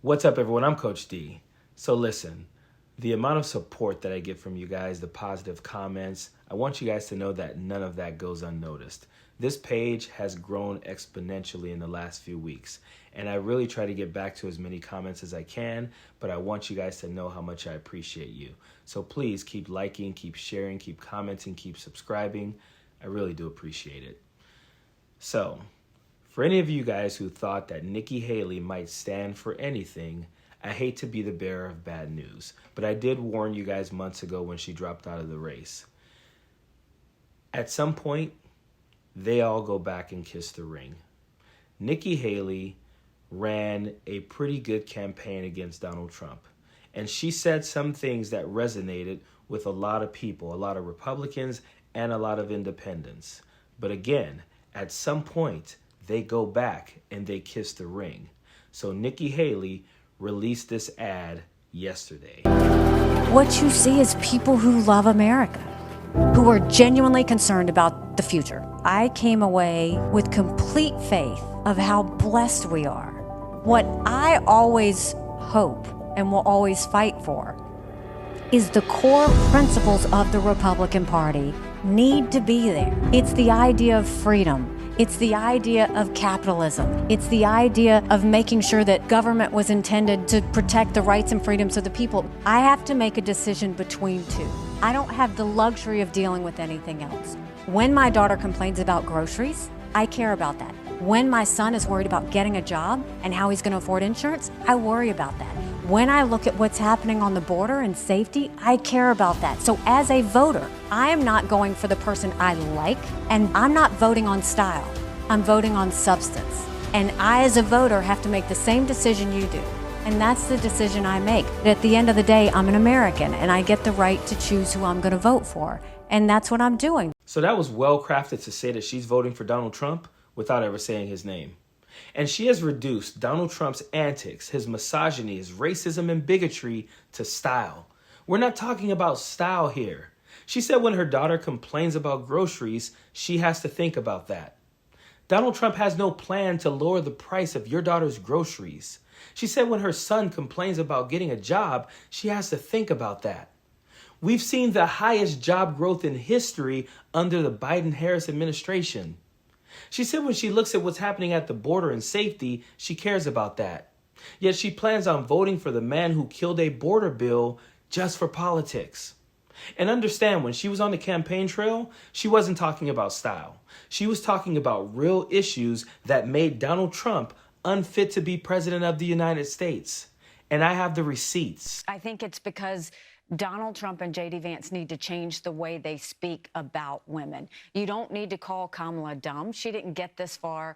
What's up, everyone? I'm Coach D. So listen, the amount of support that I get from you guys, the positive comments, I want you guys to know that none of that goes unnoticed. This page has grown exponentially in the last few weeks, and I really try to get back to as many comments as I can, but I want you guys to know how much I appreciate you. So please keep liking, keep sharing, keep commenting, keep subscribing. I really do appreciate it. So, for any of you guys who thought that Nikki Haley might stand for anything, I hate to be the bearer of bad news, but I did warn you guys months ago when she dropped out of the race. At some point, they all go back and kiss the ring. Nikki Haley ran a pretty good campaign against Donald Trump, and she said some things that resonated with a lot of people, a lot of Republicans and a lot of independents. But again, at some point, they go back and they kiss the ring. So Nikki Haley released this ad yesterday. What you see is people who love America, who are genuinely concerned about the future. I came away with complete faith of how blessed we are. What I always hope and will always fight for is the core principles of the Republican Party need to be there. It's the idea of freedom. It's the idea of capitalism. It's the idea of making sure that government was intended to protect the rights and freedoms of the people. I have to make a decision between two. I don't have the luxury of dealing with anything else. When my daughter complains about groceries, I care about that. When my son is worried about getting a job and how he's going to afford insurance, I worry about that. When I look at what's happening on the border and safety, I care about that. So as a voter, I am not going for the person I like, and I'm not voting on style. I'm voting on substance. And I, as a voter, have to make the same decision you do. And that's the decision I make. At the end of the day, I'm an American, and I get the right to choose who I'm going to vote for. And that's what I'm doing. So that was well crafted to say that she's voting for Donald Trump without ever saying his name. And she has reduced Donald Trump's antics, his misogyny, his racism and bigotry to style. We're not talking about style here. She said when her daughter complains about groceries, she has to think about that. Donald Trump has no plan to lower the price of your daughter's groceries. She said when her son complains about getting a job, she has to think about that. We've seen the highest job growth in history under the Biden-Harris administration. She said when she looks at what's happening at the border and safety, she cares about that. Yet she plans on voting for the man who killed a border bill just for politics. And understand, when she was on the campaign trail, she wasn't talking about style. She was talking about real issues that made Donald Trump unfit to be president of the United States. And I have the receipts. I think it's because Donald Trump and J.D. Vance need to change the way they speak about women. You don't need to call Kamala dumb. She didn't get this far,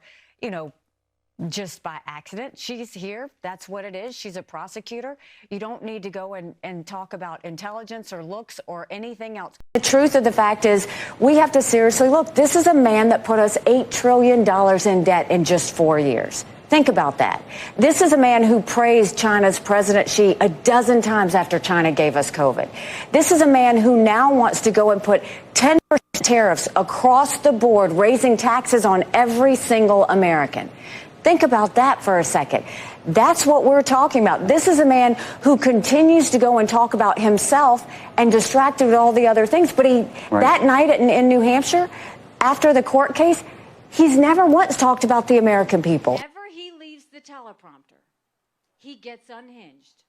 just by accident. She's here. That's what it is. She's a prosecutor. You don't need to go and talk about intelligence or looks or anything else. The truth of the fact is we have to seriously look. This is a man that put us $8 trillion in debt in just 4 years. Think about that. This is a man who praised China's President Xi a dozen times after China gave us COVID. This is a man who now wants to go and put 10% tariffs across the board, raising taxes on every single American. Think about that for a second. That's what we're talking about. This is a man who continues to go and talk about himself and distracted with all the other things. But that night in New Hampshire, after the court case, he's never once talked about the American people. The teleprompter, he gets unhinged.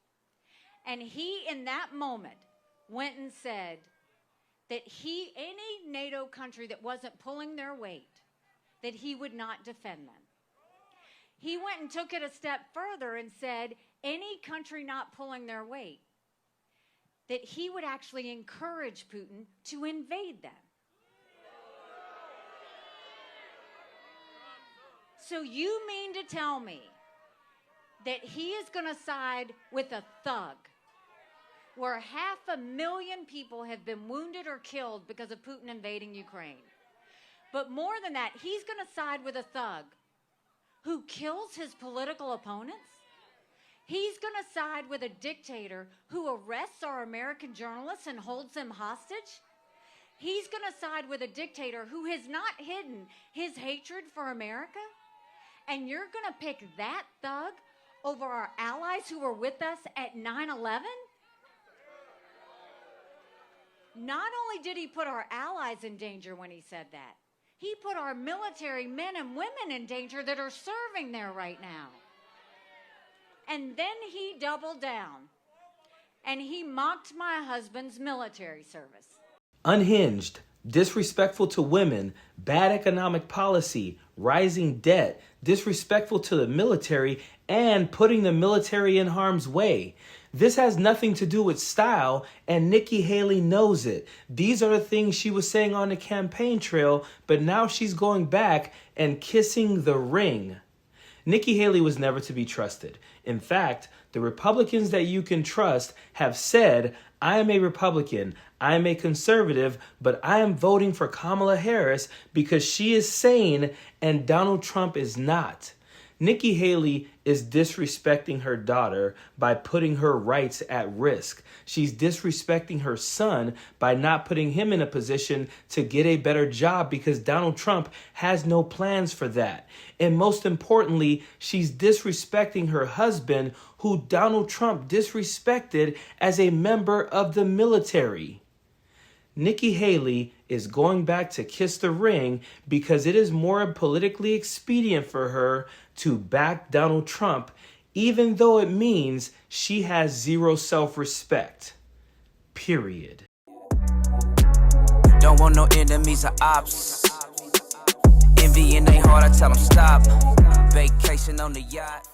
And he, in that moment, went and said that any NATO country that wasn't pulling their weight, that he would not defend them. He went and took it a step further and said any country not pulling their weight, that he would actually encourage Putin to invade them. So you mean to tell me that he is going to side with a thug where 500,000 people have been wounded or killed because of Putin invading Ukraine? But more than that, he's going to side with a thug who kills his political opponents? He's going to side with a dictator who arrests our American journalists and holds them hostage? He's going to side with a dictator who has not hidden his hatred for America? And you're going to pick that thug over our allies who were with us at 9/11? Not only did he put our allies in danger when he said that, he put our military men and women in danger that are serving there right now. And then he doubled down and he mocked my husband's military service. Unhinged, disrespectful to women, bad economic policy, rising debt, disrespectful to the military, and putting the military in harm's way. This has nothing to do with style, and Nikki Haley knows it. These are the things she was saying on the campaign trail, but now she's going back and kissing the ring. Nikki Haley was never to be trusted. In fact, the Republicans that you can trust have said, I am a Republican, I am a conservative, but I am voting for Kamala Harris because she is sane and Donald Trump is not. Nikki Haley is disrespecting her daughter by putting her rights at risk. She's disrespecting her son by not putting him in a position to get a better job because Donald Trump has no plans for that. And most importantly, she's disrespecting her husband, who Donald Trump disrespected as a member of the military. Nikki Haley is going back to kiss the ring because it is more politically expedient for her to back Donald Trump, even though it means she has zero self-respect. Period. Don't want no enemies or ops. Envy in their heart, I tell them stop. Vacation on the yacht.